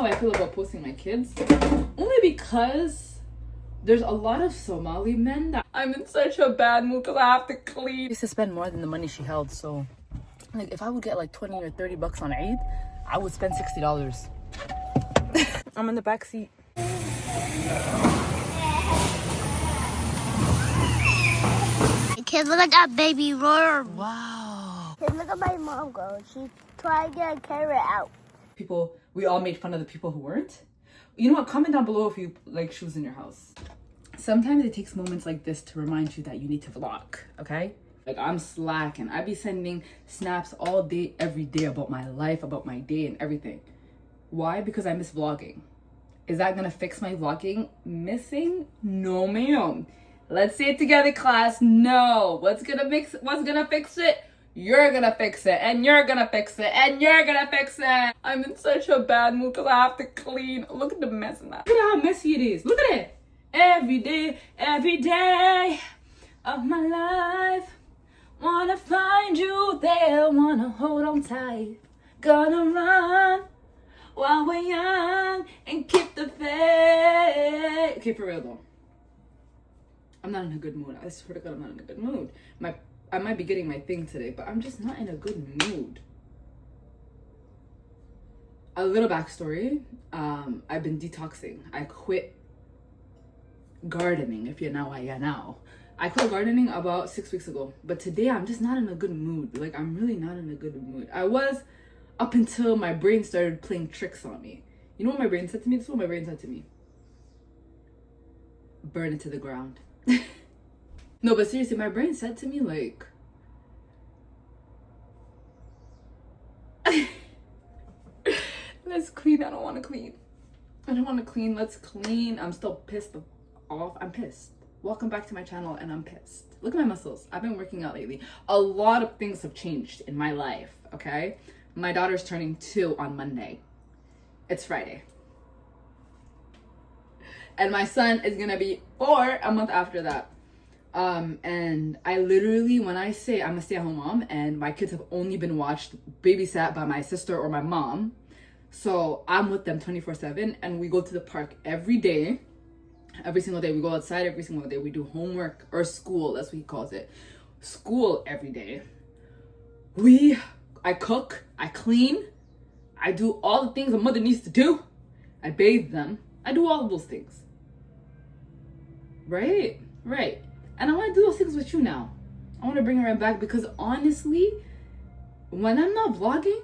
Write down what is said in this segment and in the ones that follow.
I feel about posting my kids. Only because there's a lot of Somali men that I'm in such a bad mood because I have to clean. I used to spend more than the money she held, so like if I would get like 20 or 30 bucks on Eid, I would spend $60. I'm in the back seat. Kids, look at that baby roar. Wow. Kids, look at my mom go. She tried to get a carrot out. People, we all made fun of the people who weren't. You know what? Comment down below if you like shoes in your house. Sometimes it takes moments like this to remind you that you need to vlog, okay? Like I'm slacking. I be sending snaps all day, every day about my life, about my day and everything. Why? Because I miss vlogging. Is that gonna fix my vlogging missing? No, ma'am. Let's say it together, class. No. What's gonna fix it? You're gonna fix it, and you're gonna fix it, and you're gonna fix it. I'm in such a bad mood because I have to clean. Look at the mess in that. Look at how messy it is. Look at it. Every day of my life, wanna find you there, wanna hold on tight, gonna run while we're young and keep the faith. Okay, for real though. I'm not in a good mood. I swear to God, I'm not in a good mood. I might be getting my thing today, but I'm just not in a good mood. A little backstory. I've been detoxing. I quit gardening, if you know why you know. I quit gardening about 6 weeks ago. But today, I'm just not in a good mood. Like, I'm really not in a good mood. I was up until my brain started playing tricks on me. You know what my brain said to me? This is what my brain said to me. Burn it to the ground. No, but seriously, my brain said to me, like, let's clean. I don't want to clean. I don't want to clean. Let's clean. I'm still pissed off. I'm pissed. Welcome back to my channel, and I'm pissed. Look at my muscles. I've been working out lately. A lot of things have changed in my life, okay? My daughter's turning 2 on Monday. It's Friday. And my son is going to be 4 a month after that. And I literally, when I say I'm a stay-at-home mom and my kids have only been babysat by my sister or my mom, so I'm with them 24/7, and we go to the park every day, every single day. We go outside every single day. We do homework or school, that's what he calls it. School every day. I cook, I clean, I do all the things a mother needs to do. I bathe them. I do all of those things. Right. And I want to do those things with you now. I want to bring it right back because honestly, when I'm not vlogging,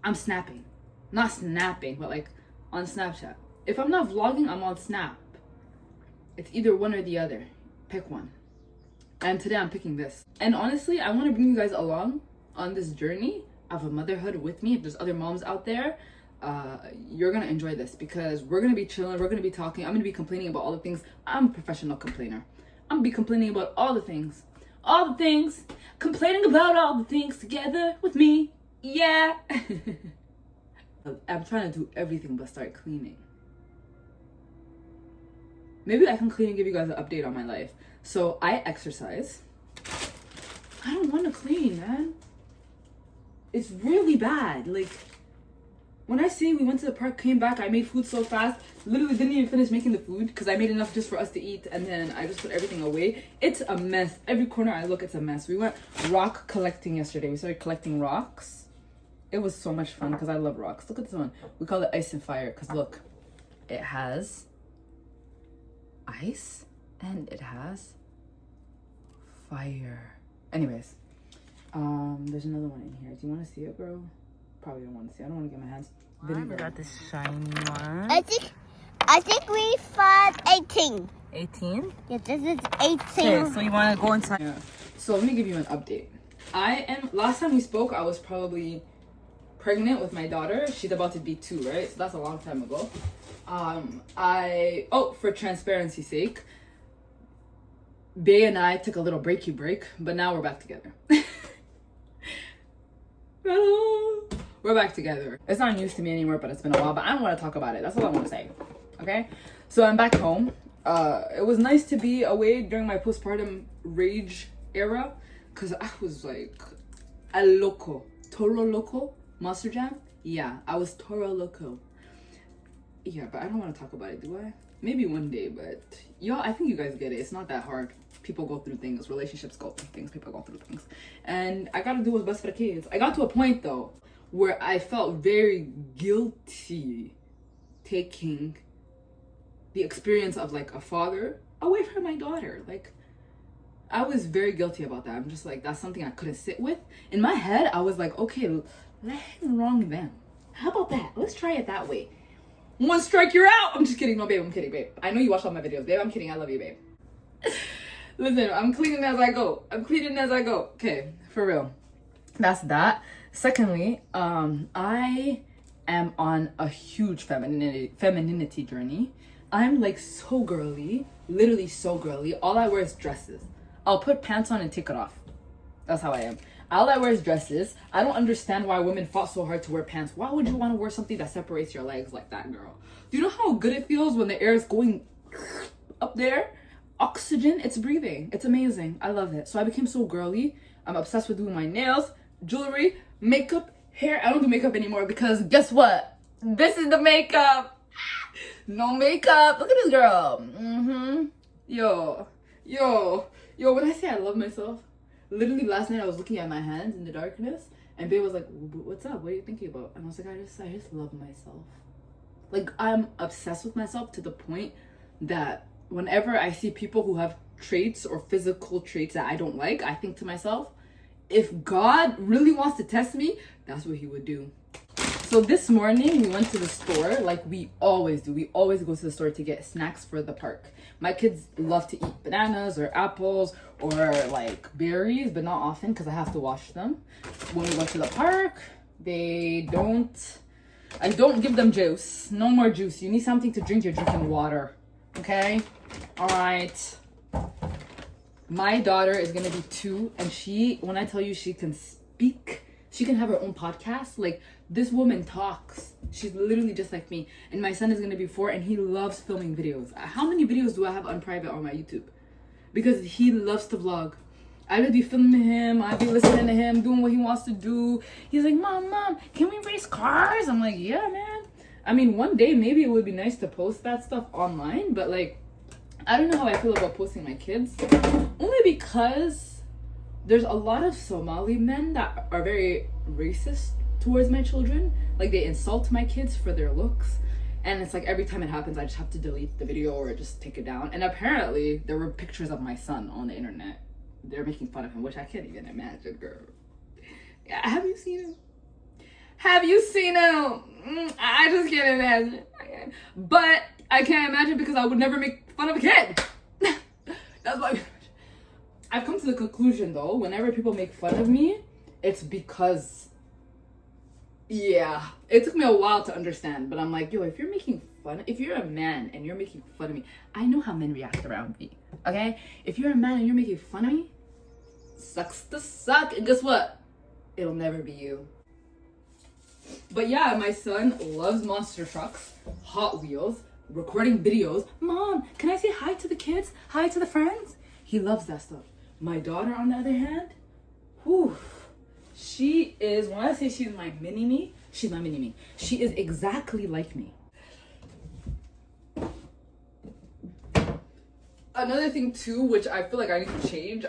I'm snapping. Not snapping, but like on Snapchat. If I'm not vlogging, I'm on Snap. It's either one or the other. Pick one. And today I'm picking this. And honestly, I want to bring you guys along on this journey of a motherhood with me. If there's other moms out there, you're going to enjoy this because we're going to be chilling. We're going to be talking. I'm going to be complaining about all the things. I'm a professional complainer. I'm going to be complaining about all the things. All the things. Complaining about all the things together with me. Yeah. I'm trying to do everything but start cleaning. Maybe I can clean and give you guys an update on my life. So I exercise. I don't want to clean, man. It's really bad. Like, when I say we went to the park, came back, I made food so fast, literally didn't even finish making the food because I made enough just for us to eat, and then I just put everything away. It's a mess. Every corner I look, it's a mess. We went rock collecting yesterday. We started collecting rocks. It was so much fun because I love rocks. Look at this one. We call it ice and fire because look, it has ice and it has fire. Anyways, there's another one in here. Do you want to see it, bro? Probably don't want to see it. I don't want to get my hands. I got this shiny one. I think we found 18. 18? Yeah, this is 18. Okay, so you want to go inside? Yeah. So let me give you an update. Last time we spoke, I was probably pregnant with my daughter. She's about to be 2, right? So that's a long time ago. For transparency's sake, Bay and I took a little breaky break, but now we're back together. We're back together. It's not news to me anymore, but it's been a while, but I don't want to talk about it. That's all I want to say. Okay? So I'm back home. It was nice to be away during my postpartum rage era because I was like a loco. Toro loco? Monster Jam? Yeah, I was Toro loco. Yeah, but I don't want to talk about it, do I? Maybe one day, but y'all, I think you guys get it. It's not that hard. People go through things. Relationships go through things. People go through things. And I gotta do what's best for the kids. I got to a point, though, where I felt very guilty taking the experience of, like, a father away from my daughter. Like, I was very guilty about that. I'm just like, that's something I couldn't sit with. In my head, I was like, okay, let him wrong them. How about that? Let's try it that way. One strike, you're out. I'm just kidding. No, babe, I'm kidding, babe. I know you watch all my videos, babe. I'm kidding. I love you, babe. Listen, I'm cleaning as I go. Okay, for real. That's that. Secondly, I am on a huge femininity journey. I'm like so girly, literally so girly. All I wear is dresses. I'll put pants on and take it off. That's how I am. All I wear is dresses. I don't understand why women fought so hard to wear pants. Why would you want to wear something that separates your legs like that, girl? Do you know how good it feels when the air is going up there? Oxygen, it's breathing. It's amazing. I love it. So I became so girly. I'm obsessed with doing my nails, jewelry, makeup, hair. I don't do makeup anymore because guess what? This is the makeup. No makeup. Look at this girl. Yo, when I say I love myself, literally last night I was looking at my hands in the darkness and babe was like, what's up? What are you thinking about? And I was like, I just love myself. Like, I'm obsessed with myself to the point that whenever I see people who have traits or physical traits that I don't like, I think to myself, if God really wants to test me, that's what he would do. So this morning we went to the store like we always do. We always go to the store to get snacks for the park. My kids love to eat bananas or apples or like berries, but not often because I have to wash them. When we went to the park, I don't give them juice. No more juice. You need something to drink. You're drinking water. Okay? All right. My daughter is going to be 2 and when I tell you she can speak, she can have her own podcast. Like, this woman talks. She's literally just like me. And my son is going to be 4 and he loves filming videos. How many videos do I have on private on my YouTube? Because he loves to vlog. I would be filming him. I'd be listening to him, doing what he wants to do. He's like, Mom, can we race cars? I'm like, yeah, man. I mean, one day maybe it would be nice to post that stuff online. But like, I don't know how I feel about posting my kids. Only because there's a lot of Somali men that are very racist towards my children. Like, they insult my kids for their looks. And it's like every time it happens, I just have to delete the video or just take it down. And apparently there were pictures of my son on the internet. They're making fun of him, which I can't even imagine, girl. Yeah, have you seen him? I just can't imagine. But I can't imagine because I would never make fun of a kid. That's why I've come to the conclusion, though, whenever people make fun of me, it's because, yeah, it took me a while to understand, but I'm like, yo, if you're a man and you're making fun of me, I know how men react around me, okay? If you're a man and you're making fun of me, sucks to suck, and guess what? It'll never be you. But yeah, my son loves monster trucks, Hot Wheels, recording videos. Mom, can I say hi to the kids? Hi to the friends? He loves that stuff. My daughter, on the other hand, she is, when I say she's my mini-me, she's my mini-me. She is exactly like me. Another thing too, which I feel like I need to change,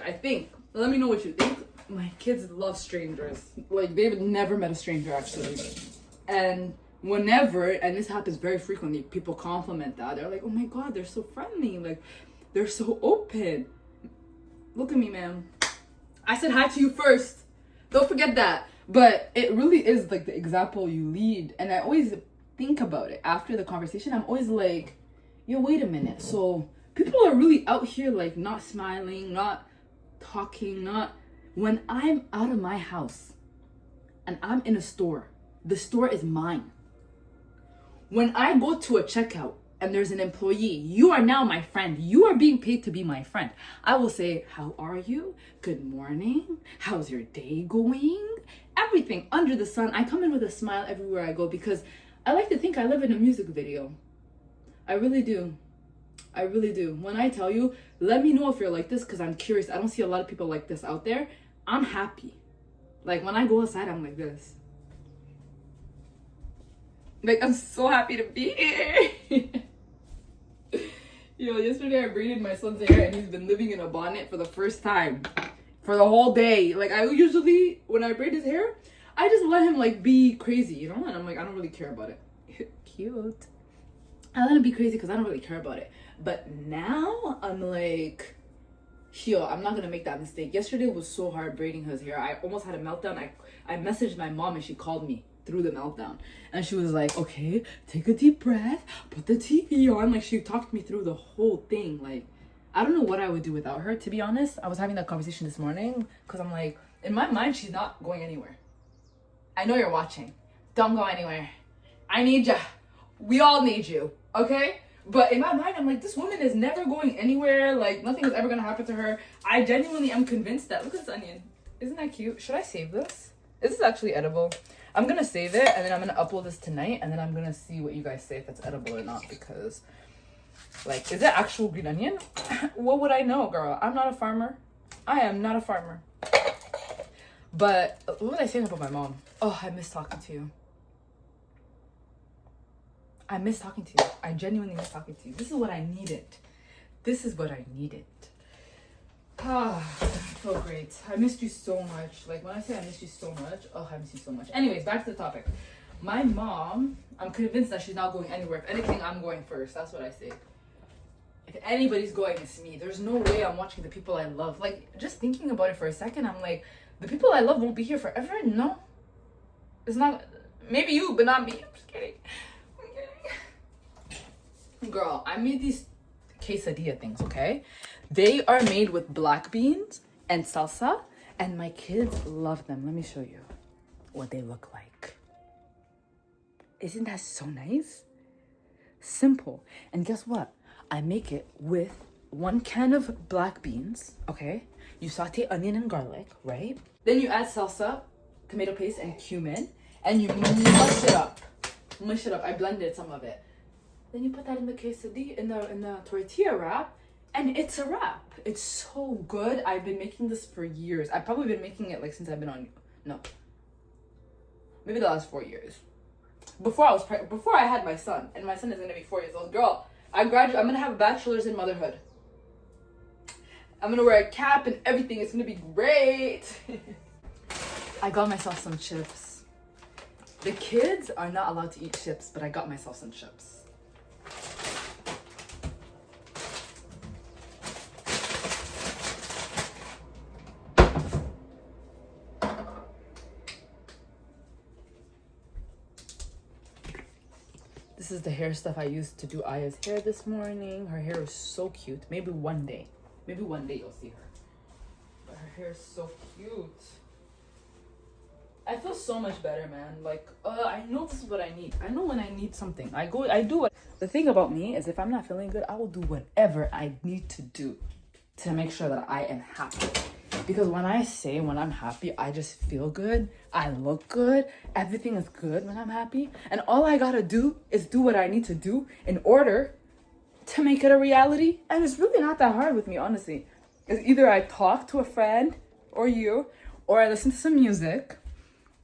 let me know what you think. My kids love strangers. Like, they've never met a stranger, actually. And whenever, and this happens very frequently, people compliment that. They're like, oh my God, they're so friendly. Like, they're so open. Look at me, ma'am. I said hi to you first. Don't forget that. But it really is like the example you lead. And I always think about it after the conversation. I'm always like, yo, wait a minute. So people are really out here like not smiling, not talking, not... When I'm out of my house and I'm in a store, the store is mine. When I go to a checkout and there's an employee, you are now my friend. You are being paid to be my friend. I will say, how are you? Good morning. How's your day going? Everything under the sun. I come in with a smile everywhere I go because I like to think I live in a music video. I really do. I really do. When I tell you, let me know if you're like this because I'm curious. I don't see a lot of people like this out there. I'm happy. Like, when I go outside, I'm like this. Like, I'm so happy to be here. Yo, yesterday I braided my son's hair and he's been living in a bonnet for the first time. For the whole day. Like, I usually, when I braid his hair, I just let him, like, be crazy, you know? And I'm like, I don't really care about it. Cute. I let him be crazy because I don't really care about it. But now, I'm like, yo, I'm not going to make that mistake. Yesterday was so hard braiding his hair. I almost had a meltdown. I messaged my mom and she called me through the meltdown. And she was like, okay, take a deep breath. Put the TV on. Like, she talked me through the whole thing. Like, I don't know what I would do without her, to be honest. I was having that conversation this morning because I'm like, in my mind, she's not going anywhere. I know you're watching. Don't go anywhere. I need ya. We all need you, okay? But in my mind, I'm like, this woman is never going anywhere. Like, nothing is ever going to happen to her. I genuinely am convinced that, look at this onion. Isn't that cute? Should I save this? This is actually edible. I'm going to save it, and then I'm going to upload this tonight, and then I'm going to see what you guys say if it's edible or not, because, like, is it actual green onion? What would I know, girl? I'm not a farmer. I am not a farmer. But what was I saying about my mom? Oh, I miss talking to you. I miss talking to you. I genuinely miss talking to you. This is what I needed. This is what I needed. Ah, I feel great. I missed you so much. Like, when I say I missed you so much, oh, I miss you so much. Anyways, back to the topic. My mom, I'm convinced that she's not going anywhere. If anything, I'm going first. That's what I say. If anybody's going, it's me. There's no way I'm watching the people I love. Like, just thinking about it for a second, I'm like, the people I love won't be here forever? No. It's not. Maybe you, but not me. I'm just kidding. I'm kidding. Girl, I made these quesadilla things, okay? They are made with black beans and salsa, and my kids love them. Let me show you what they look like. Isn't that so nice? Simple. And guess what? I make it with 1 can of black beans, okay? You saute onion and garlic, right? Then you add salsa, tomato paste, and cumin, and you mush it up. Mush it up. I blended some of it. Then you put that in the quesadilla, in the tortilla wrap, and it's a wrap. It's so good. I've been making this for years. I've probably been making it like since I've been on, no, maybe the last 4 years. Before I had my son, and my son is gonna be 4 years old. Girl, I'm gonna have a bachelor's in motherhood. I'm gonna wear a cap and everything. It's gonna be great. I got myself some chips. The kids are not allowed to eat chips, but I got myself some chips. This is the hair stuff I used to do Aya's hair this morning. Her hair is so cute. Maybe one day you'll see her. But her hair is so cute. I feel so much better, man. Like, I know this is what I need. I know when I need something. I do it. The thing about me is if I'm not feeling good, I will do whatever I need to do to make sure that I am happy. Because when I'm happy, I just feel good. I look good. Everything is good when I'm happy. And all I gotta do is do what I need to do in order to make it a reality. And it's really not that hard with me, honestly. It's either I talk to a friend or you, or I listen to some music,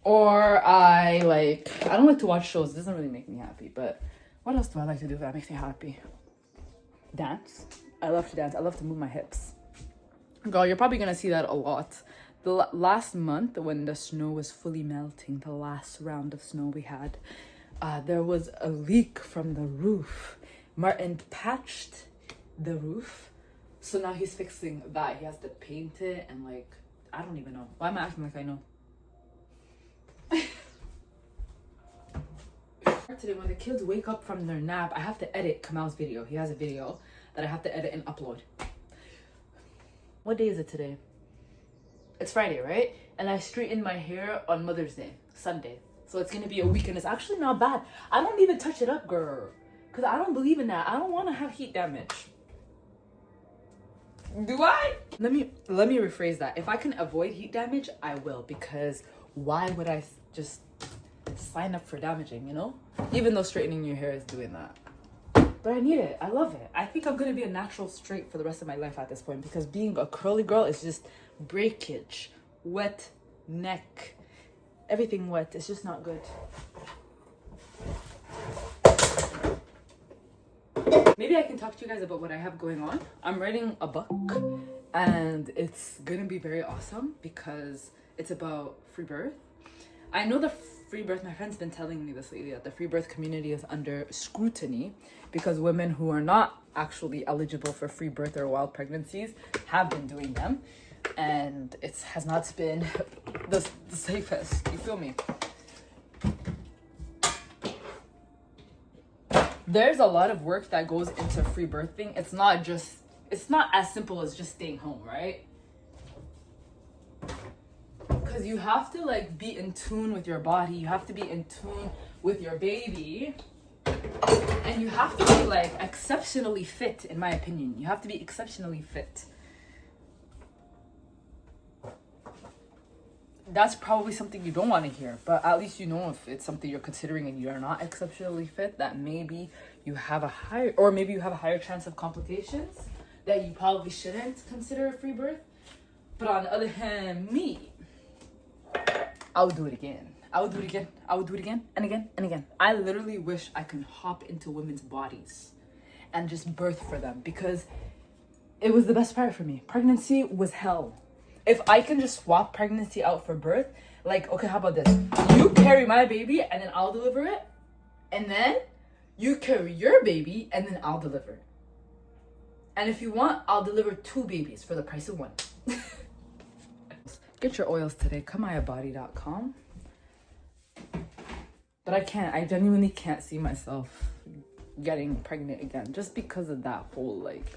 or I don't like to watch shows. It doesn't really make me happy. But what else do I like to do that makes me happy? Dance. I love to dance. I love to move my hips. Girl, you're probably gonna see that a lot. The last month when the snow was fully melting, the last round of snow we had, there was a leak from the roof. Martin patched the roof, so now he's fixing that. He has to paint it and I don't even know. Why am I acting like I know? Today, when the kids wake up from their nap, I have to edit Kamal's video. He has a video that I have to edit and upload. What day is it today? It's Friday, right? And I straightened my hair on Mother's Day, Sunday. So it's gonna be a week and it's actually not bad. I don't even touch it up, girl. Because I don't believe in that. I don't want to have heat damage. Do I? Let me rephrase that. If I can avoid heat damage, I will. Because why would I just sign up for damaging, you know? Even though straightening your hair is doing that. But I need it. I love it. I think I'm going to be a natural straight for the rest of my life at this point. Because being a curly girl is just breakage. Wet neck. Everything wet. It's just not good. Maybe I can talk to you guys about what I have going on. I'm writing a book and it's gonna be very awesome because it's about free birth. I know the free birth, my friend's been telling me this lately, that the free birth community is under scrutiny because women who are not actually eligible for free birth or wild pregnancies have been doing them, and it has not been the safest. You feel me? There's a lot of work that goes into free birthing. It's not as simple as just staying home, right? Because you have to like be in tune with your body, you have to be in tune with your baby, and you have to be like exceptionally fit, in my opinion. You have to be exceptionally fit. That's probably something you don't want to hear, but at least you know if it's something you're considering and you're not exceptionally fit, that maybe you have a higher chance of complications, that you probably shouldn't consider a free birth. But on the other hand, me, I would do it again. I would do it again and again and again. I literally wish I could hop into women's bodies and just birth for them, because it was the best part for me. Pregnancy was hell. If I can just swap pregnancy out for birth, like, okay, how about this? You carry my baby and then I'll deliver it. And then you carry your baby and then I'll deliver it. And if you want, I'll deliver 2 babies for the price of 1. Get your oils today. ComeIaBody.com. But I genuinely can't see myself getting pregnant again, just because of that whole, like,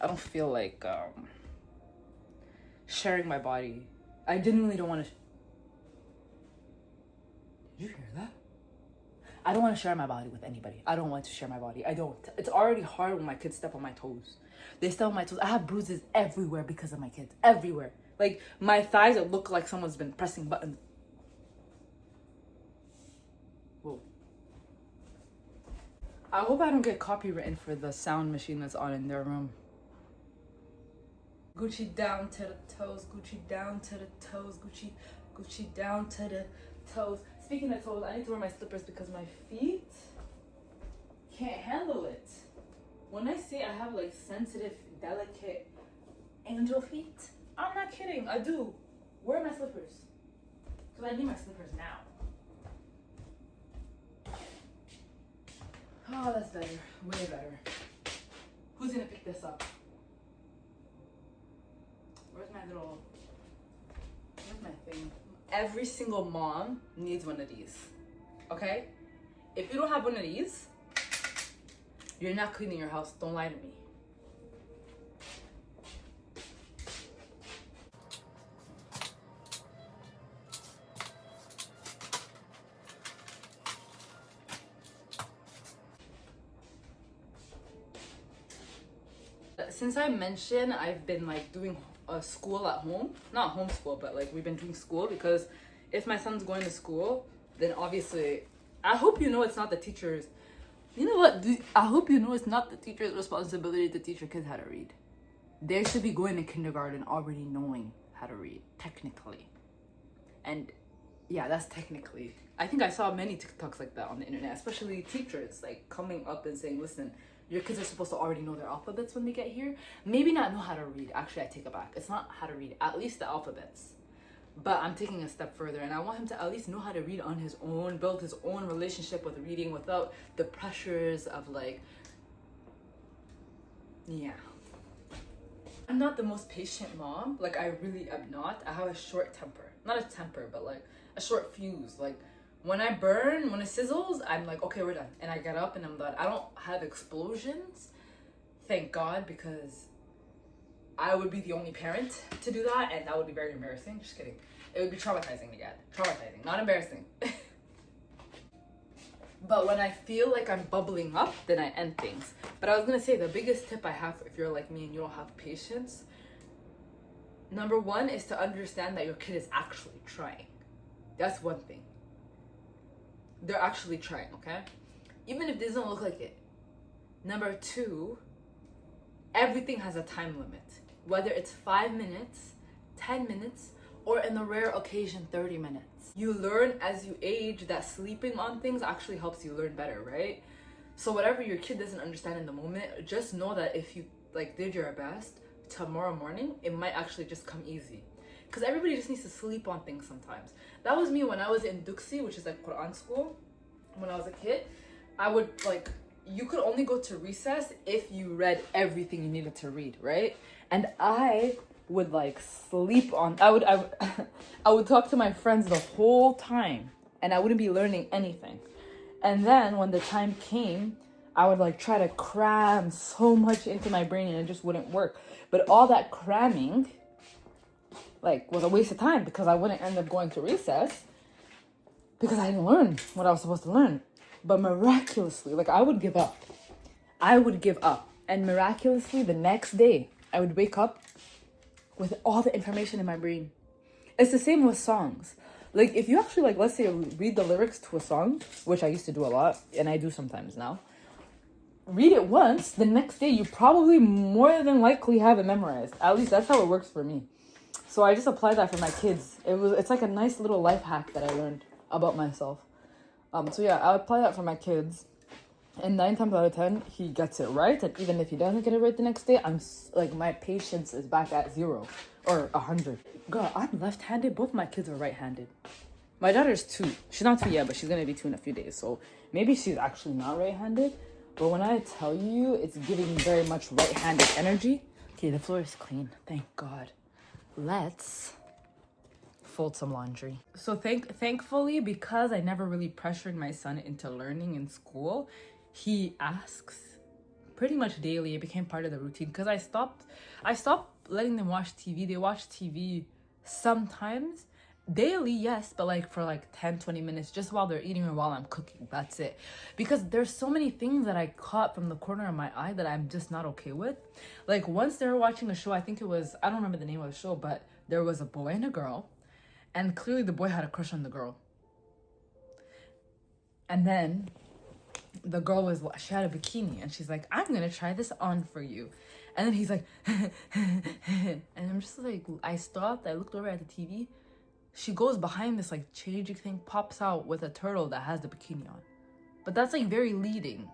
I don't feel like sharing my body. I genuinely don't want to. Did you hear that? I don't want to share my body with anybody. I don't want to share my body. I don't. It's already hard when my kids step on my toes. They step on my toes. I have bruises everywhere because of my kids. Everywhere. Like, my thighs, it look like someone's been pressing buttons. Whoa. I hope I don't get copywritten for the sound machine that's on in their room. Gucci down to the toes, Gucci down to the toes, Gucci down to the toes. Speaking of toes, I need to wear my slippers because my feet can't handle it. When I say I have like sensitive, delicate angel feet, I'm not kidding. I do. Wear my slippers. Because I need my slippers now. Oh, that's better. Way better. Who's gonna pick this up? Where's my thing? Every single mom needs one of these. Okay? If you don't have one of these, you're not cleaning your house. Don't lie to me. Since I mentioned I've been like doing school at home, not homeschool, but like we've been doing school, because if my son's going to school, then obviously I hope you know it's not the teacher's, you know what, I hope you know it's not the teacher's responsibility to teach your kids how to read. They should be going to kindergarten already knowing how to read, technically. And yeah, that's technically. I think I saw many TikToks like that on the internet, especially teachers like coming up and saying, listen, your kids are supposed to already know their alphabets when they get here. Maybe not know how to read. Actually, I take it back. It's not how to read, at least the alphabets. But I'm taking a step further, and I want him to at least know how to read on his own, build his own relationship with reading without the pressures of like, yeah. I'm not the most patient mom. Like, I really am not. I have a short temper. Not a temper, but like a short fuse. Like, when I burn, when it sizzles, I'm like, okay, we're done. And I get up and I'm done. I don't have explosions, thank God, because I would be the only parent to do that, and that would be very embarrassing. Just kidding. It would be traumatizing again. Traumatizing, not embarrassing. But when I feel like I'm bubbling up, then I end things. But I was gonna say, the biggest tip I have if you're like me and you don't have patience, number 1 is to understand that your kid is actually trying. That's one thing. They're actually trying, okay? Even if it doesn't look like it. Number 2, everything has a time limit. Whether it's 5 minutes, 10 minutes, or in the rare occasion, 30 minutes. You learn as you age that sleeping on things actually helps you learn better, right? So whatever your kid doesn't understand in the moment, just know that if you like did your best, tomorrow morning it might actually just come easy. Because everybody just needs to sleep on things sometimes. That was me when I was in Duksi, which is like Quran school. When I was a kid, I would like, you could only go to recess if you read everything you needed to read, right? And I would like sleep on, I would talk to my friends the whole time and I wouldn't be learning anything. And then when the time came, I would like try to cram so much into my brain and it just wouldn't work. But all that cramming like was a waste of time because I wouldn't end up going to recess because I didn't learn what I was supposed to learn. But miraculously, like I would give up. And miraculously the next day I would wake up with all the information in my brain. It's the same with songs. Like if you actually like, let's say read the lyrics to a song, which I used to do a lot and I do sometimes now. Read it once, the next day you probably more than likely have it memorized. At least that's how it works for me. So I just applied that for my kids. It's like a nice little life hack that I learned about myself. So yeah, I apply that for my kids. And 9 times out of 10, he gets it right. And even if he doesn't get it right the next day, I'm like, my patience is back at 0 or 100. Girl, I'm left-handed. Both my kids are right-handed. My daughter's 2. She's not 2 yet, but she's going to be 2 in a few days. So maybe she's actually not right-handed. But when I tell you, it's giving very much right-handed energy. Okay, the floor is clean. Thank God. Let's fold some laundry. So thankfully, because I never really pressured my son into learning in school, he asks pretty much daily. It became part of the routine because I stopped letting them watch TV. They watch TV sometimes daily, yes, but like for like 10-20 minutes just while they're eating or while I'm cooking. That's it. Because there's so many things that I caught from the corner of my eye that I'm just not okay with. Like once they were watching a show, I think it was, I don't remember the name of the show, but there was a boy and a girl, and clearly the boy had a crush on the girl. And then the girl she had a bikini and she's like, I'm gonna try this on for you. And then he's like, and I'm just like, I stopped, I looked over at the TV. She goes behind this like changing thing, pops out with a turtle that has the bikini on. But that's like very leading.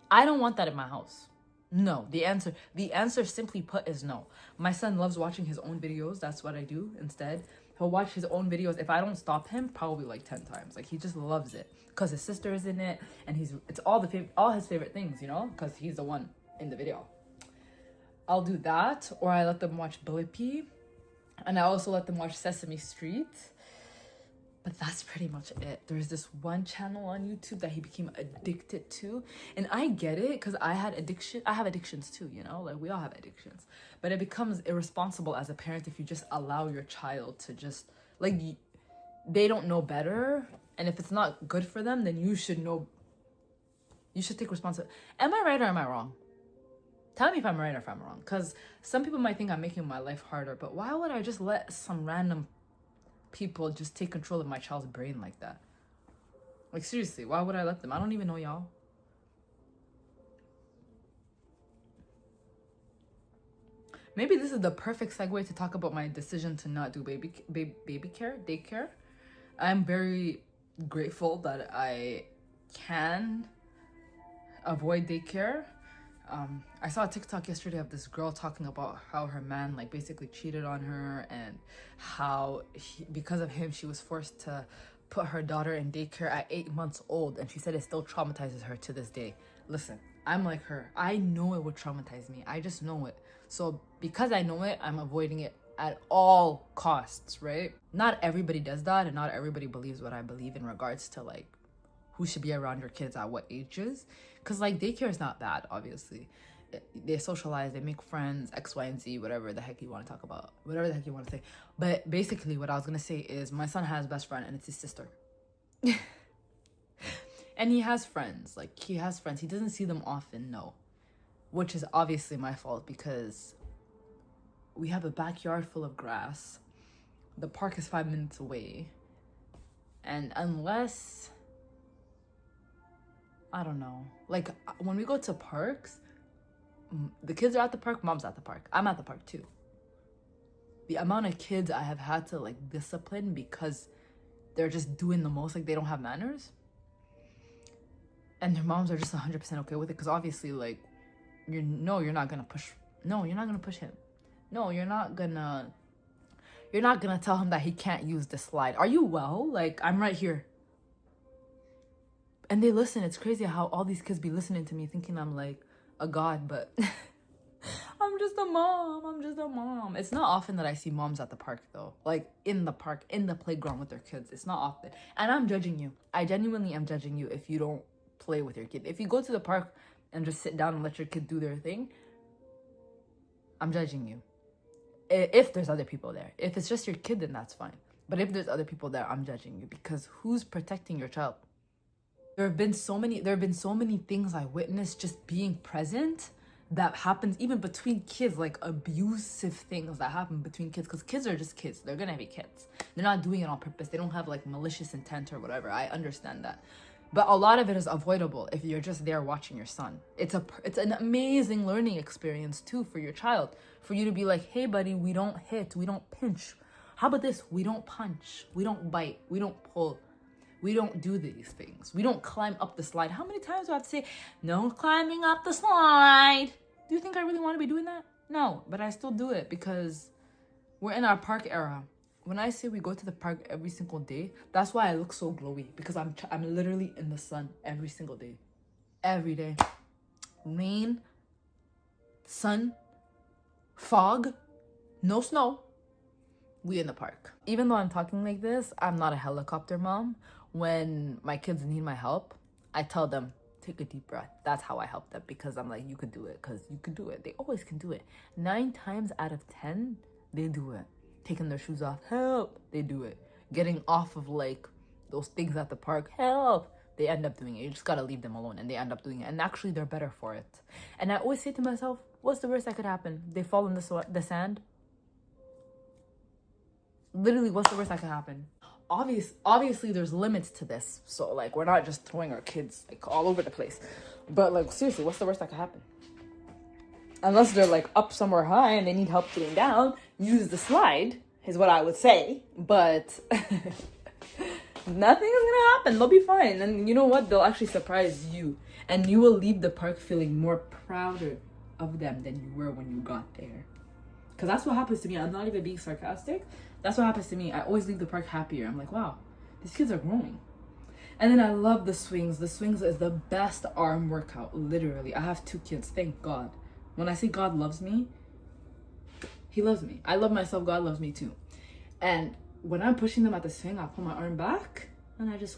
I don't want that in my house. No, the answer simply put is no. My son loves watching his own videos. That's what I do instead. He'll watch his own videos. If I don't stop him, probably like 10 times. Like he just loves it because his sister is in it and it's all his favorite things, you know, because he's the one in the video. I'll do that, or I let them watch Blippi, and I also let them watch Sesame Street. But that's pretty much it. There's this one channel on YouTube that he became addicted to. And I get it because I have addictions too, you know? Like we all have addictions. But it becomes irresponsible as a parent if you just allow your child to just, like, they don't know better. And if it's not good for them, then you should know. You should take responsibility. Am I right or am I wrong? Tell me if I'm right or if I'm wrong. Because some people might think I'm making my life harder. But why would I just let some random people just take control of my child's brain like that? Like seriously, why would I let them? I don't even know y'all. Maybe this is the perfect segue to talk about my decision to not do daycare. I'm very grateful that I can avoid daycare. I saw a TikTok yesterday of this girl talking about how her man like basically cheated on her and how because of him she was forced to put her daughter in daycare at 8 months old, and she said it still traumatizes her to this day. Listen, I'm like her. I know it would traumatize me. I just know it. So because I know it, I'm avoiding it at all costs, right? Not everybody does that, and not everybody believes what I believe in regards to like who should be around your kids at what ages. Because like daycare is not bad, obviously. They socialize, they make friends, X, Y, and Z, whatever the heck you want to talk about, whatever the heck you want to say. But basically what I was going to say is my son has a best friend and it's his sister. And he has friends. Like he has friends. He doesn't see them often, no. Which is obviously my fault because we have a backyard full of grass. The park is 5 minutes away. And unless, I don't know, like when we go to parks, the kids are at the park, mom's at the park. I'm at the park too. The amount of kids I have had to like discipline because they're just doing the most, like they don't have manners. and their moms are just 100% okay with it, because obviously, like, you're not gonna push. No, you're not gonna push him. No, you're not gonna tell him that he can't use the slide. Are you well? Like, I'm right here. And they listen. It's crazy how all these kids be listening to me thinking I'm like a god, but I'm just a mom. It's not often that I see moms at the park though. Like in the park, in the playground with their kids. It's not often. And I'm judging you. I genuinely am judging you if you don't play with your kid. If you go to the park and just sit down and let your kid do their thing, I'm judging you. If there's other people there. If it's just your kid, then that's fine. But if there's other people there, I'm judging you, because who's protecting your child? There have been so many things I witnessed just being present that happens even between kids, like abusive things that happen between kids, because kids are just kids. They're gonna be kids. They're not doing it on purpose. They don't have like malicious intent or whatever. I understand that. But a lot of it is avoidable if you're just there watching your son. It's an amazing learning experience too for your child. For you to be like, hey buddy, we don't hit, we don't pinch. How about this? We don't punch, we don't bite, we don't pull. We don't do these things. We don't climb up the slide. How many times do I have to say, no climbing up the slide? Do you think I really want to be doing that? No, but I still do it because we're in our park era. When I say we go to the park every single day, that's why I look so glowy, because I'm literally in the sun every single day. Every day. Rain, sun, fog, no snow. We in the park. Even though I'm talking like this, I'm not a helicopter mom. When my kids need my help, I tell them, take a deep breath. That's how I help them, because I'm like, you could do it, because you could do it. They always can do it. 9 times out of 10, they do it. Taking their shoes off, help, they do it. Getting off of like those things at the park, help, they end up doing it. You just gotta leave them alone, and they end up doing it. And actually, they're better for it. And I always say to myself, what's the worst that could happen? They fall in the sand. Literally, what's the worst that could happen? Obviously there's limits to this, so like we're not just throwing our kids like all over the place, but like seriously, what's the worst that could happen? Unless they're like up somewhere high and they need help getting down, use the slide is what I would say. But nothing is gonna happen. They'll be fine, and you know what, they'll actually surprise you, and you will leave the park feeling more prouder of them than you were when you got there. Because that's what happens to me. I'm not even being sarcastic. That's what happens to me. I always leave the park happier. I'm like, wow, these kids are growing. And then I love the swings. The swings is the best arm workout, literally. I have 2 kids, thank God. When I say God loves me, he loves me. I love myself, God loves me too. And when I'm pushing them at the swing, I pull my arm back and I just...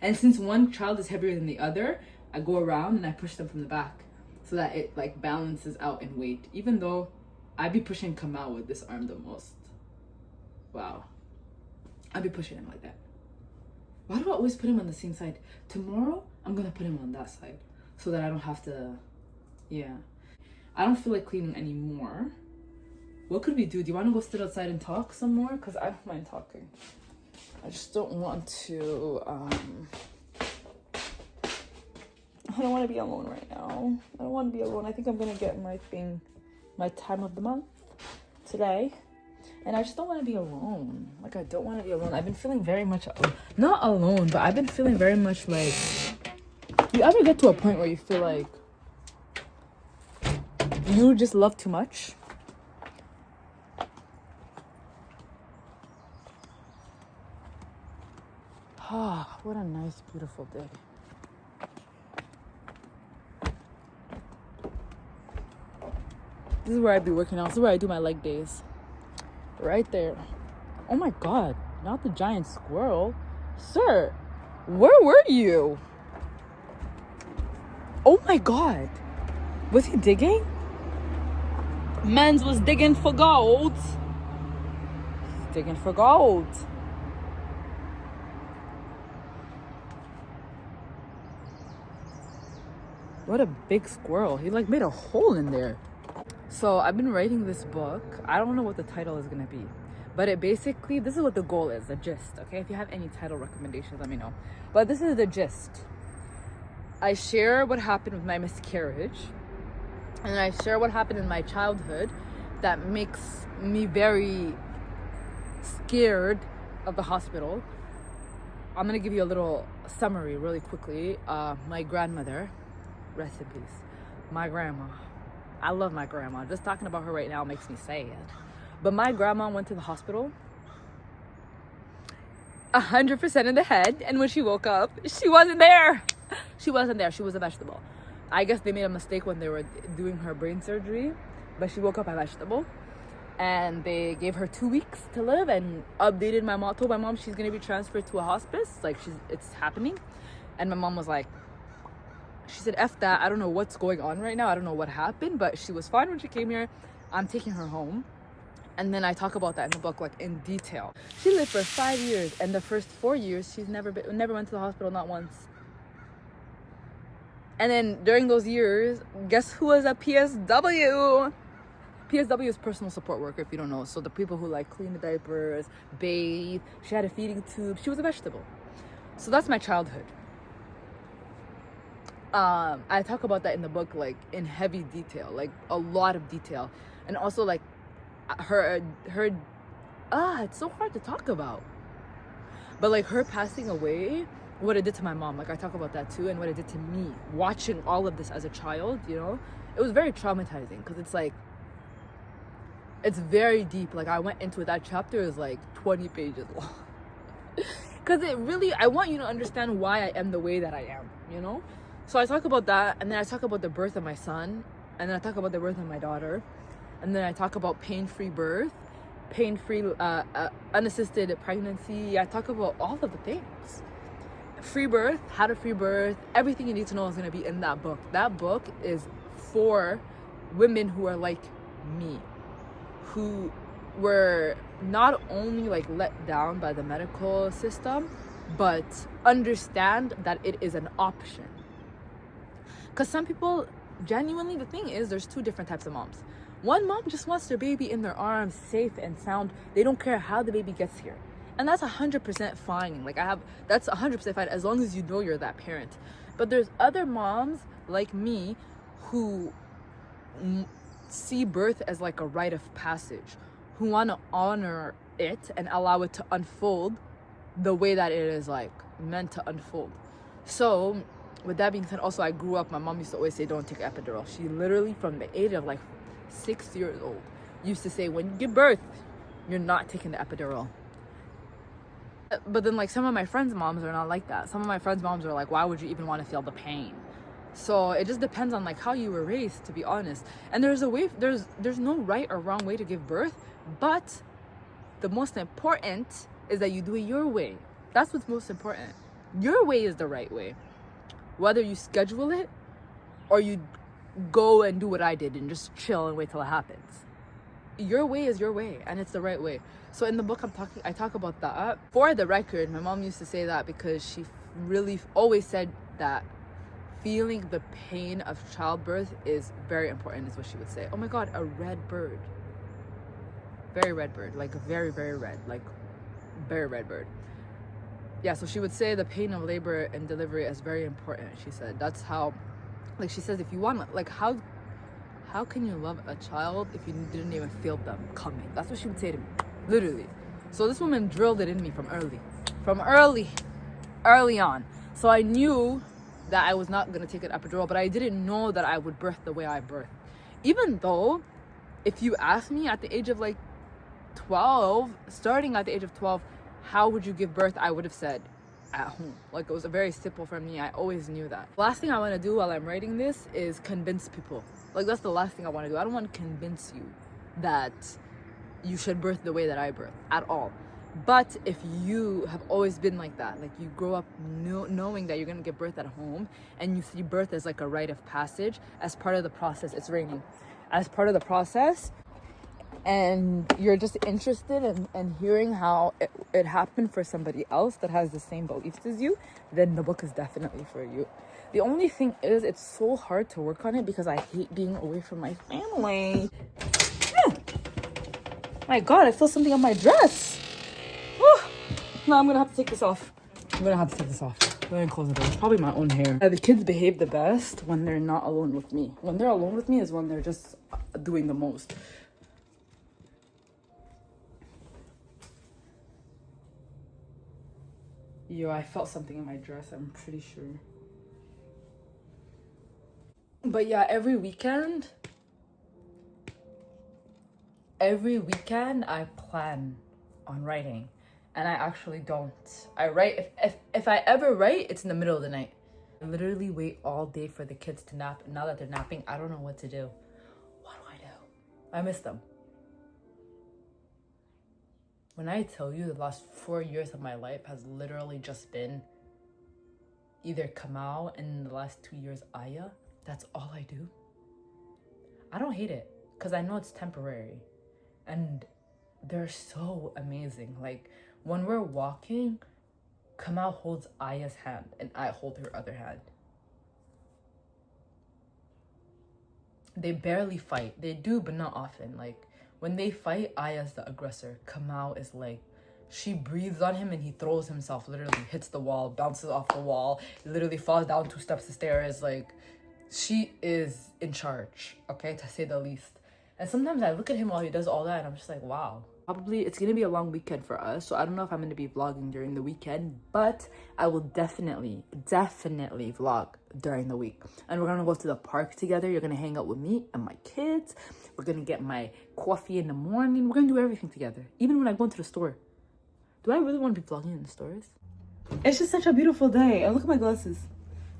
And since one child is heavier than the other, I go around and I push them from the back so that it like balances out in weight. Even though I be pushing Kamal with this arm the most. Wow. I be pushing him like that. Why do I always put him on the same side? Tomorrow, I'm gonna put him on that side so that I don't have to, yeah. I don't feel like cleaning anymore. What could we do? Do you want to go sit outside and talk some more? Because I don't mind talking. I just don't want to, I don't want to be alone right now. I don't want to be alone. I think I'm gonna get my time of the month today. And I just don't want to be alone. Like, I don't want to be alone. I've been feeling very much, not alone, but I've been feeling very much like, you ever get to a point where you feel like you just love too much? Ah, what a nice, beautiful day. This is where I be working out. This is where I do my leg days. Right there. Oh my God, not the giant squirrel. Sir, where were you? Oh my God. Was he digging? Mans was digging for gold. He's digging for gold. What a big squirrel. He like made a hole in there. So I've been writing this book. I don't know what the title is gonna be, but it basically, this is what the goal is, the gist, okay? If you have any title recommendations, let me know. But this is the gist. I share what happened with my miscarriage, and I share what happened in my childhood that makes me very scared of the hospital. I'm gonna give you a little summary really quickly. My grandmother, rest in peace, my grandma. I love my grandma. Just talking about her right now makes me sad. But my grandma went to the hospital 100% in the head, and when she woke up, she wasn't there. She wasn't there. She was a vegetable. I guess they made a mistake when they were doing her brain surgery, but she woke up a vegetable. And they gave her 2 weeks to live, and updated my mom, told my mom she's gonna be transferred to a hospice, like it's happening. And my mom was like, she said, F that, I don't know what's going on right now, I don't know what happened, but she was fine when she came here. I'm taking her home. And then I talk about that in the book, like in detail. She lived for 5 years, and the first 4 years she's never went to the hospital, not once. And then during those years, guess who was a PSW? PSW is personal support worker, if you don't know. So the people who like clean the diapers, bathe. She had a feeding tube. She was a vegetable. So that's my childhood. I talk about that in the book, like in heavy detail, like a lot of detail. And also like her it's so hard to talk about. But like her passing away, what it did to my mom, like I talk about that too, and what it did to me watching all of this as a child, you know. It was very traumatizing, because it's like, it's very deep. Like I went into it, that chapter is like 20 pages long. Because it really, I want you to understand why I am the way that I am, you know. So I talk about that, and then I talk about the birth of my son, and then I talk about the birth of my daughter, and then I talk about pain-free birth, pain-free unassisted pregnancy. I talk about all of the things. Free birth, how to free birth, everything you need to know is going to be in that book. That book is for women who are like me, who were not only like let down by the medical system, but understand that it is an option. Because some people, genuinely, the thing is, there's two different types of moms. One mom just wants their baby in their arms, safe and sound. They don't care how the baby gets here. And that's 100% fine. That's 100% fine, as long as you know you're that parent. But there's other moms like me who see birth as like a rite of passage, who want to honor it and allow it to unfold the way that it is like meant to unfold. So with that being said, also I grew up, my mom used to always say don't take epidural. She literally from the age of like 6 years old used to say, when you give birth, you're not taking the epidural. But then like some of my friends' moms are not like that. Some of my friends' moms are like, why would you even want to feel the pain? So it just depends on like how you were raised, to be honest. And there's no right or wrong way to give birth, but the most important is that you do it your way. That's what's most important. Your way is the right way. Whether you schedule it or you go and do what I did and just chill and wait till it happens. Your way is your way, and it's the right way. So in the book I talk about that. For the record, my mom used to say that because she really always said that feeling the pain of childbirth is very important, is what she would say. Oh my God, a red bird. Very red bird, like very, very red, like very red bird. Yeah, so she would say the pain of labor and delivery is very important. She said that's how, like she says, if you want, like how can you love a child if you didn't even feel them coming? That's what she would say to me, literally. So this woman drilled it in me from early on. So I knew that I was not going to take an epidural, but I didn't know that I would birth the way I birthed. Even though, if you asked me at the age of like 12, starting at the age of 12, how would you give birth? I would have said at home. Like, it was very simple for me. I always knew that. Last thing I want to do while I'm writing this is convince people. Like, that's the last thing I want to do. I don't want to convince you that you should birth the way that I birth at all. But if you have always been like that, like you grow up knowing that you're going to give birth at home, and you see birth as like a rite of passage, as part of the process, it's raining, as part of the process, and you're just interested in hearing how it happened for somebody else that has the same beliefs as you, then the book is definitely for you. The only thing is, it's so hard to work on it because I hate being away from my family. My God, I feel something on my dress. No, I'm gonna have to take this off. I'm gonna close the door. It's probably my own hair. The kids behave the best when they're not alone with me. When they're alone with me is when they're just doing the most. Yo, I felt something in my dress, I'm pretty sure. But yeah, every weekend I plan on writing. And I actually don't. I write, if I ever write, it's in the middle of the night. I literally wait all day for the kids to nap. And now that they're napping, I don't know what to do. What do I do? I miss them. When I tell you the last 4 years of my life has literally just been either Kamau and in the last 2 years Aya, that's all I do. I don't hate it because I know it's temporary. And they're so amazing. Like when we're walking, Kamau holds Aya's hand and I hold her other hand. They barely fight. They do, but not often. Like when they fight, Aya's the aggressor. Kamau is like, she breathes on him and he throws himself, literally hits the wall, bounces off the wall, literally falls down 2 steps of stairs. Like, she is in charge, okay, to say the least. And sometimes I look at him while he does all that and I'm just like, wow. Probably it's gonna be a long weekend for us, so I don't know if I'm gonna be vlogging during the weekend, but I will definitely vlog during the week. And we're gonna go to the park together. You're gonna hang out with me and my kids. We're gonna get my coffee in the morning. We're gonna do everything together, even when I go into the store. Do I really want to be vlogging in the stores? It's just such a beautiful day. And look at my glasses.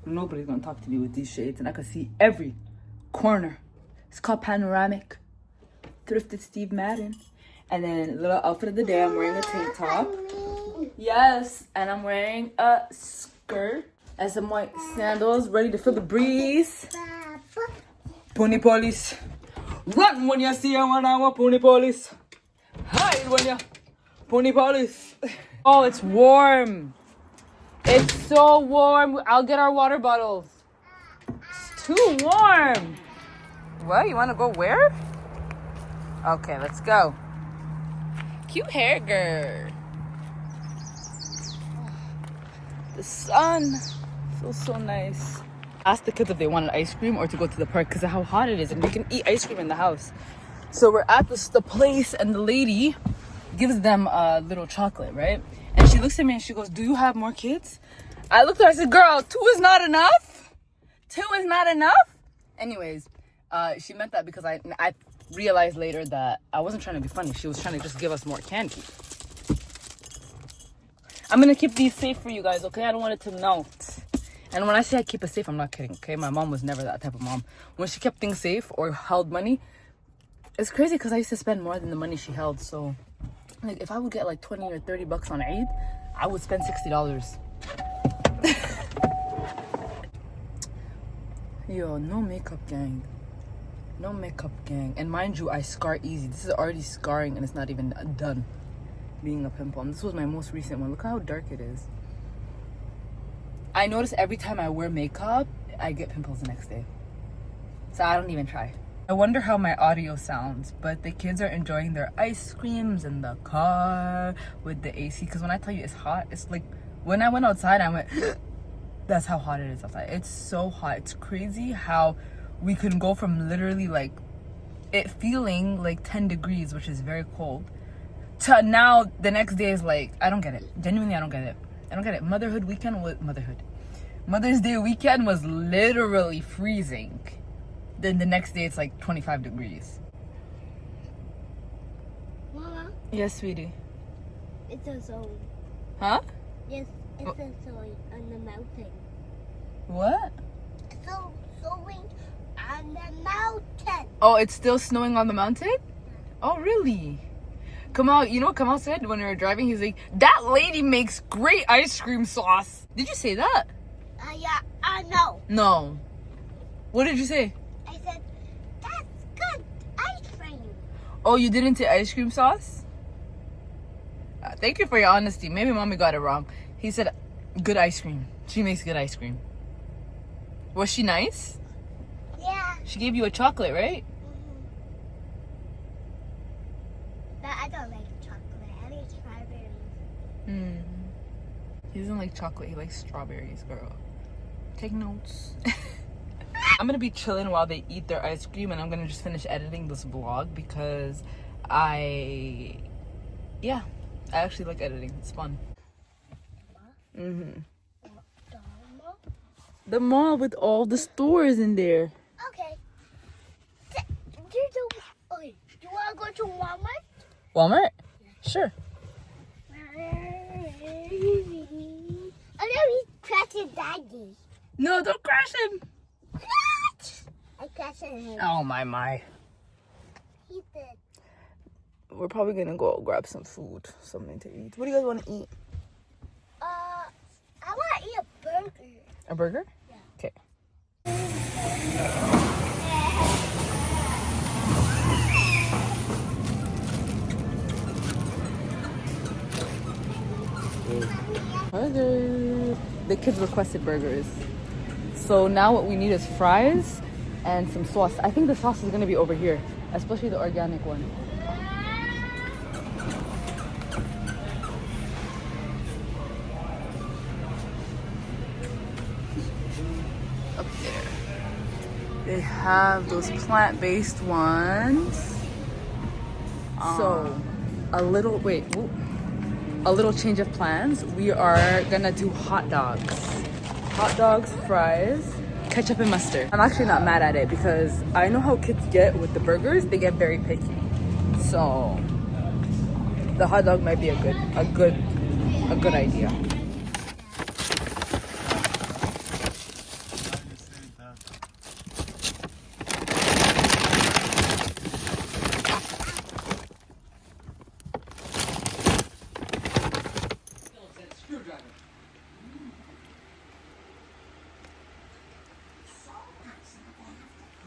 Nobody's gonna talk to me with these shades, and I can see every corner. It's called panoramic. Thrifted Steve Madden. And then little outfit of the day, I'm wearing a tank top. Yes, and I'm wearing a skirt and some white sandals, ready to feel the breeze. Pony police. Run when you see a 1 hour pony police. Hide when you pony police. Oh, it's warm. It's so warm. I'll get our water bottles. It's too warm. What? You want to go where? Okay, let's go. Cute hair, girl. The sun feels so nice. Ask the kids if they wanted ice cream or to go to the park because of how hot it is, and we can eat ice cream in the house. So we're at the place, and the lady gives them a little chocolate, right? And she looks at me and she goes, "Do you have more kids?" I looked at her, I said, "Girl, 2 is not enough. 2 is not enough." Anyways, she meant that because I realized later that I wasn't trying to be funny. She was trying to just give us more candy. I'm gonna keep these safe for you guys, okay? I don't want it to melt. And when I say I keep it safe, I'm not kidding, okay? My mom was never that type of mom. When she kept things safe or held money, it's crazy because I used to spend more than the money she held. So, like, if I would get like 20 or 30 bucks on Eid, I would spend $60. Yo, no makeup gang. No makeup gang. And mind you, I scar easy. This is already scarring and it's not even done being a pimple. And this was my most recent one. Look how dark it is. I notice every time I wear makeup, I get pimples the next day. So I don't even try. I wonder how my audio sounds, but the kids are enjoying their ice creams in the car with the AC. Because when I tell you it's hot, it's like, when I went outside, I went, that's how hot it is outside. It's so hot. It's crazy how we can go from literally like it feeling like 10 degrees, which is very cold, to now the next day is like, I don't get it. Genuinely, I don't get it. I don't get it. Mother's Day weekend was literally freezing. Then the next day it's like 25 degrees. Mama, Yes, sweetie. it's a zone. Huh? Yes, it's a zone on the mountain. What? It's a zone on the mountain. Oh, it's still snowing on the mountain? Oh, really? Kamal, you know what Kamal said when we were driving? He's like, that lady makes great ice cream sauce. Did you say that? Yeah, I know. No. What did you say? I said, that's good ice cream. Oh, you didn't say ice cream sauce? Thank you for your honesty. Maybe mommy got it wrong. He said, good ice cream. She makes good ice cream. Was she nice? Yeah. She gave you a chocolate, right? But I don't like chocolate. I like strawberries. He doesn't like chocolate. He likes strawberries, girl. Take notes. I'm gonna be chilling while they eat their ice cream, and I'm gonna just finish editing this vlog because I actually like editing. It's fun. Mm-hmm. The mall? The mall with all the stores in there. Okay. Okay. You want to go to Walmart? Walmart? Sure. I know he's crashing Daddy. No, don't crash him. What? I crashed him. Oh my. He did. We're probably gonna go grab some food, something to eat. What do you guys want to eat? I want to eat a burger. A burger? Yeah. Okay. Burgers. The kids requested burgers. So now what we need is fries and some sauce. I think the sauce is gonna be over here, especially the organic one. Up there. They have those plant-based ones. So a little change of plans. We are gonna do hot dogs, fries, ketchup and mustard. I'm actually not mad at it because I know how kids get with the burgers. They get very picky. So the hot dog might be a good idea.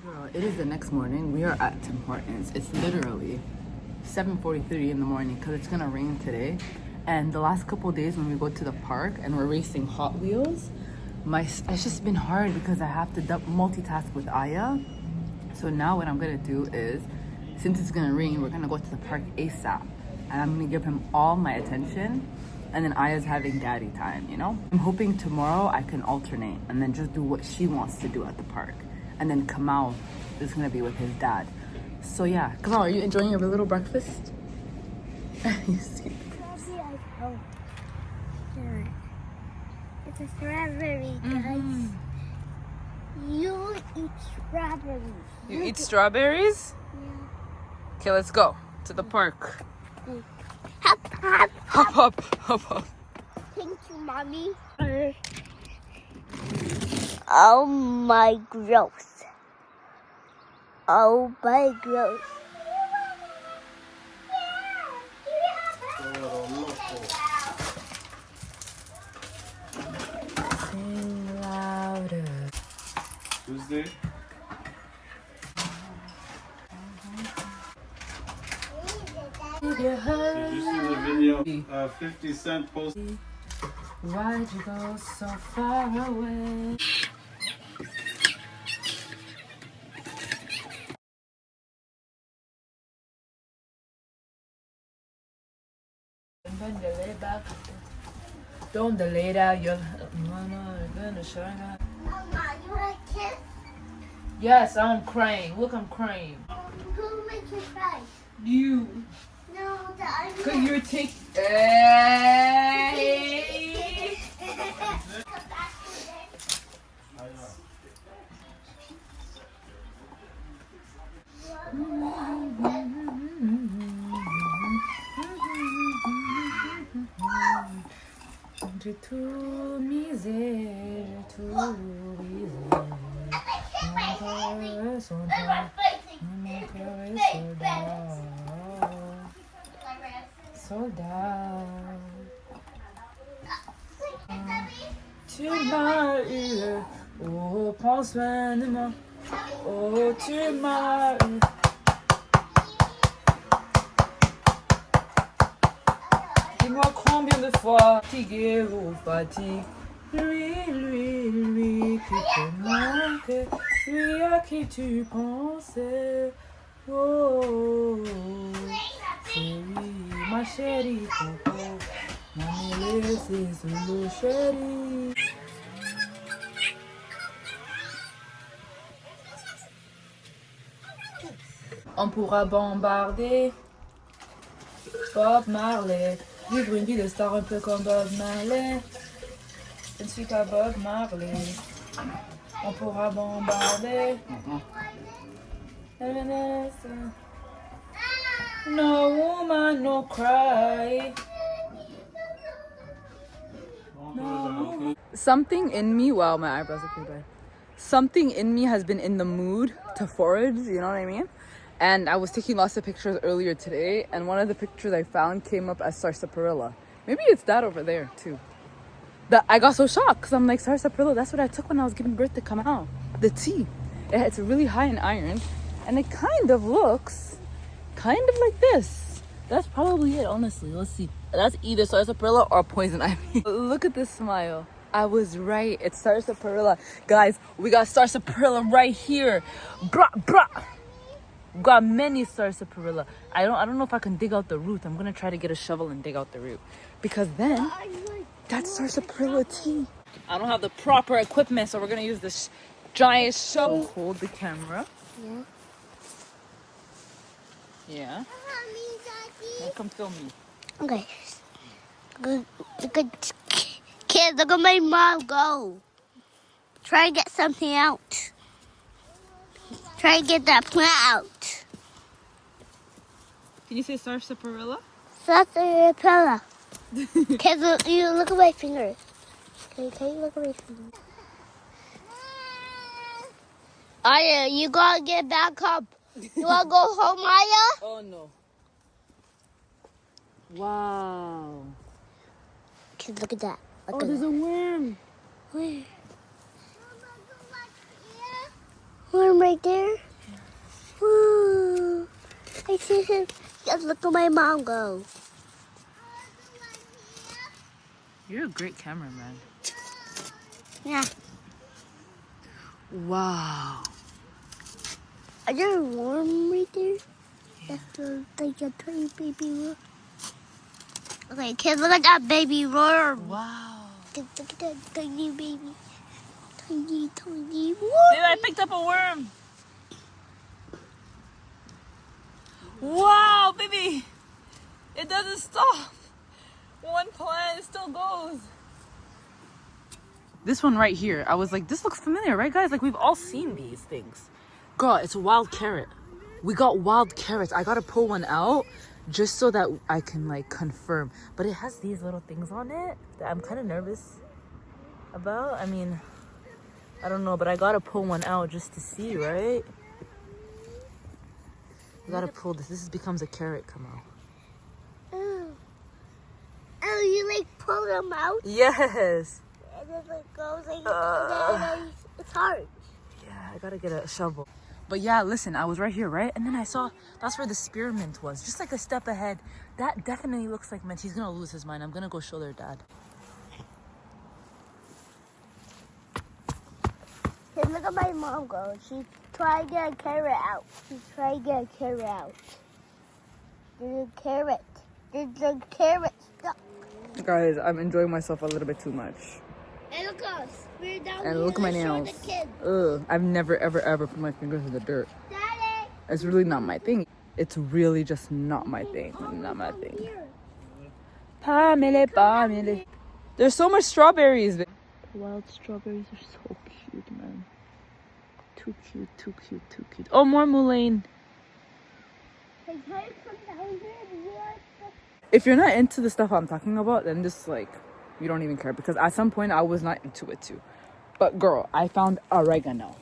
Girl, it is the next morning. We are at Tim Hortons. It's literally 7:43 in the morning because it's gonna rain today. And the last couple of days when we go to the park and we're racing Hot Wheels, it's just been hard because I have to multitask with Aya. So now what I'm gonna do is, since it's gonna rain, we're gonna go to the park ASAP, and I'm gonna give him all my attention. And then Aya's having daddy time, you know? I'm hoping tomorrow I can alternate and then just do what she wants to do at the park. And then Kamal is gonna be with his dad. So yeah, Kamal, are you enjoying your little breakfast? You see? It's a strawberry, guys. You eat strawberries. You eat strawberries? Yeah. Okay, let's go to the park. Hop, hop, Hop up, hop up. Thank you, Mommy. Oh my gross. Oh my gross. Sing louder. Tuesday? Did you see the video? 50 Cent post. Why'd you go so far away? Don't delay that. You're gonna shine out. Mama, you want a kiss? Yes, I'm crying. Look, I'm crying. Who makes you cry? You. No, the other. Cause you're taking. Hey. De tout misère, tout misère. Mon cœur est soldat, mon cœur est soldat. Tu m'as eu, oh prends soin de moi, oh tu m'as eu. Dis-moi combien de fois fatigué ou fatigue. Lui qui te manque, lui à qui tu pensais. Oh, c'est lui, ma chérie, Coco. M'en laisser solo, chérie. On pourra bombarder Bob Marley. Vivre une vie de star un peu comme Bob Marley. Ainsi qu'à Bob Marley, on pourra bombarder. No woman, no cry. No. Something in me, wow, my eyebrows are pretty bad. Something in me has been in the mood to forage, you know what I mean? And I was taking lots of pictures earlier today, and one of the pictures I found came up as sarsaparilla. Maybe it's that over there too. I got so shocked because I'm like, sarsaparilla, that's what I took when I was giving birth to Kamau. The tea. It's really high in iron, and it kind of looks kind of like this. That's probably it, honestly. Let's see. That's either sarsaparilla or poison ivy. Look at this smile. I was right. It's sarsaparilla. Guys, we got sarsaparilla right here. Brah, brah. Got many sarsaparilla. I don't know if I can dig out the root. I'm gonna try to get a shovel and dig out the root, because then that's sarsaparilla tea. I don't have the proper equipment, so we're gonna use this giant shovel. Hold the camera. Yeah. Now come film me. Okay. Look at kids. Look at my mom go. Try to get something out. Try to get that plant out. Can you say sarsaparilla? Sarsaparilla. Kids, you look at my fingers. Can you look at my fingers? Aya, you gotta get back up. You wanna go home, Aya? Oh no. Wow. Kids, look at that. Oh, there's a worm. Where? Worm right there? Ooh. I see him. Just look at my mom go. You're a great cameraman. Yeah. Wow. Is there a worm right there? Yeah. That's like a tiny baby worm. Okay, kids, look at that baby worm. Wow. Look at that tiny baby. Tiny worm. Babe, I picked up a worm. Wow, baby. It doesn't stop. One plant, it still goes. This one right here, I was like, this looks familiar, right, guys? Like, we've all seen these things. Girl, it's a wild carrot. We got wild carrots. I gotta pull one out just so that I can, like, confirm. But it has these little things on it that I'm kind of nervous about. I mean, I don't know, but I gotta pull one out just to see, right? I gotta pull this. This becomes a carrot, come out. Oh, you like pull them out? Yes. And then it goes like that. It's hard. Yeah, I gotta get a shovel. But yeah, listen, I was right here, right? And then I saw, that's where the spearmint was. Just like a step ahead. That definitely looks like mint. He's gonna lose his mind. I'm gonna go show their dad. Hey, look at my mom go. She tried to get a carrot out. There's a carrot. There's a carrot stuck. Guys, I'm enjoying myself a little bit too much. And look at us. We're down here. And look at my to show nails. the kids. Ugh, I've never, ever, ever put my fingers in the dirt. Daddy. It's really not my thing. It's really just not my thing. Not my thing. Here. Pamele. There's so much strawberries. The wild strawberries are so cute, man. Too cute. Oh, more mullein. Hey, can I come down here? Do you like the- If you're not into the stuff I'm talking about, then just like, you don't even care. Because at some point I was not into it too. But girl, I found oregano.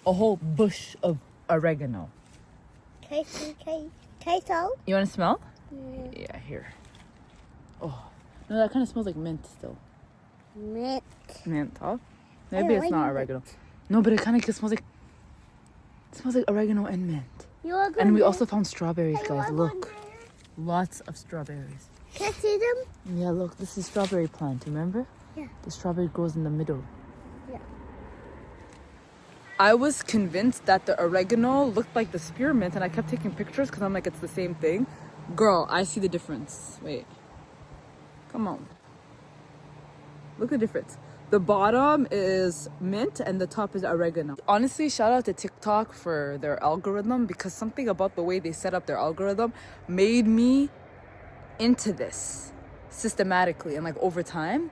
A whole bush of oregano. Taste. You want to smell? Yeah. Yeah, here. Oh, no, that kind of smells like mint still. Mint. Mint, huh? Maybe it's like not mint. oregano. No, but it kind of smells like, oregano and mint. You want And we one also found strawberries, there? guys. You want Look, one there? lots of strawberries. Can I see them? Yeah, look, this is strawberry plant, remember? Yeah. The strawberry grows in the middle. Yeah. I was convinced that the oregano looked like the spearmint, and I kept taking pictures because I'm like, it's the same thing. Girl, I see the difference. Wait. Come on. Look at the difference. The bottom is mint and the top is oregano. Honestly, shout out to TikTok for their algorithm, because something about the way they set up their algorithm made me into this systematically and like over time.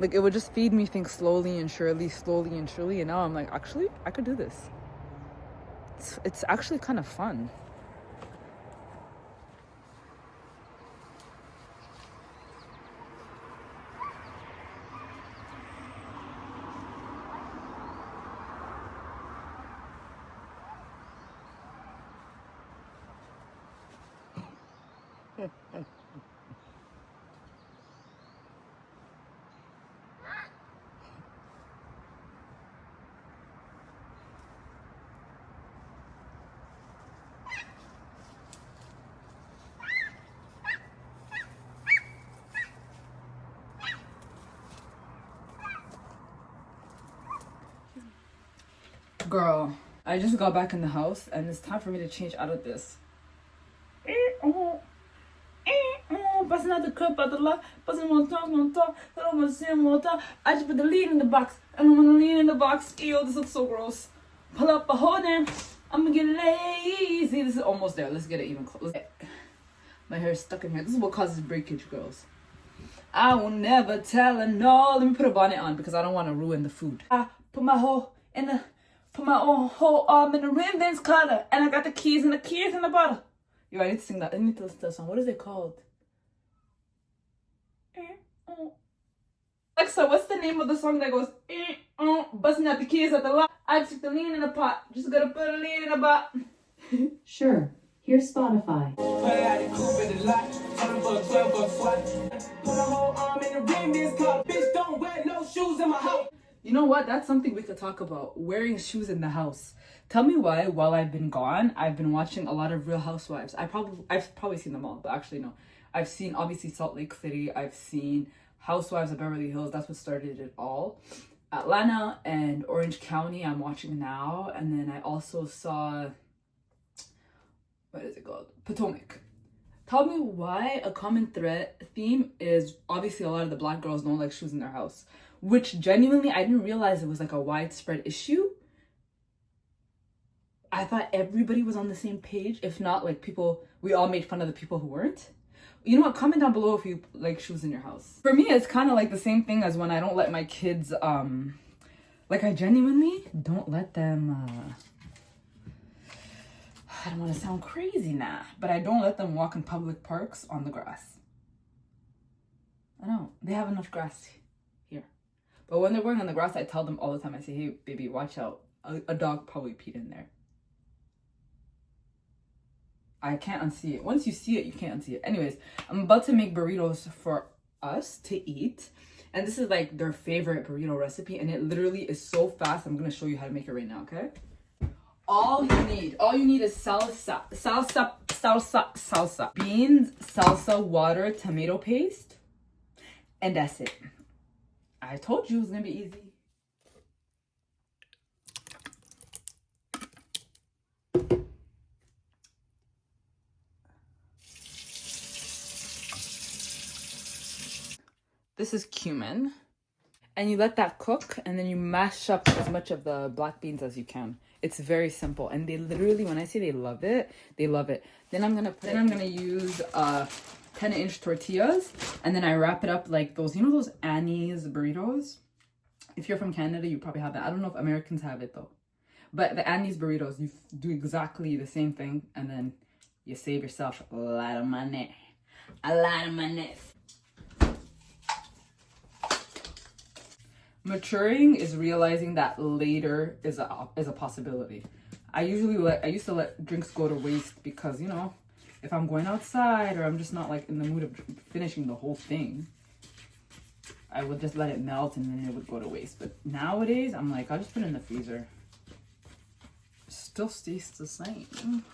Like, it would just feed me things slowly and surely, slowly and surely. And now I'm like, actually, I could do this. It's actually kind of fun. Girl, I just got back in the house and it's time for me to change out of this. Busting out the cup out the lot, busting on top, I just put the lid in the box, and I'm gonna lean in the box. Ew, this looks so gross. Pull up a hole then, I'm gonna get lazy. This is almost there. Let's get it even close. My hair is stuck in here. This is what causes breakage, girls. I will never tell her no. Let me put a bonnet on because I don't want to ruin the food. I put my whole whole arm in the ribbons color, and I got the keys in the bottle. Yo, I need to sing that. I need to listen to that song. What is it called? Alexa, what's the name of the song that goes busting out the keys at the lot? I just took the lean in the pot. Just gotta put a lean in the pot. Sure. Here's Spotify. You know what? That's something we could talk about. Wearing shoes in the house. Tell me why, while I've been gone, I've been watching a lot of Real Housewives. I've probably seen them all, but actually no. I've seen obviously Salt Lake City. I've seen Housewives of Beverly Hills. That's what started it all. Atlanta and Orange County I'm watching now. And then I also saw, what is it called? Potomac. Tell me why a common theme is obviously a lot of the black girls don't like shoes in their house. Which genuinely, I didn't realize it was like a widespread issue. I thought everybody was on the same page. If not, like we all made fun of the people who weren't. You know what? Comment down below if you like shoes in your house. For me, it's kind of like the same thing as when I don't let my kids, like I genuinely don't let them, I don't want to sound crazy now, but I don't let them walk in public parks on the grass. I know, they have enough grass here. But when they're going on the grass, I tell them all the time, I say, hey, baby, watch out. A dog probably peed in there. I can't unsee it. Once you see it, you can't unsee it. Anyways, I'm about to make burritos for us to eat. And this is like their favorite burrito recipe. And it literally is so fast. I'm going to show you how to make it right now, okay? All you need is salsa. Beans, salsa, water, tomato paste. And that's it. I told you it was going to be easy. This is cumin. And you let that cook and then you mash up as much of the black beans as you can. It's very simple. And they literally, when I say they love it, they love it. Then I'm gonna use 10-inch tortillas, and then I wrap it up like those, you know those Annie's burritos? If you're from Canada, you probably have that. I don't know if Americans have it though. But the Annie's burritos, you do exactly the same thing, and then you save yourself a lot of money. A lot of money. Maturing is realizing that later is a possibility. I used to let drinks go to waste because, you know, if I'm going outside or I'm just not like in the mood of finishing the whole thing, I would just let it melt and then it would go to waste. But nowadays, I'm like, I'll just put it in the freezer. Still tastes the same.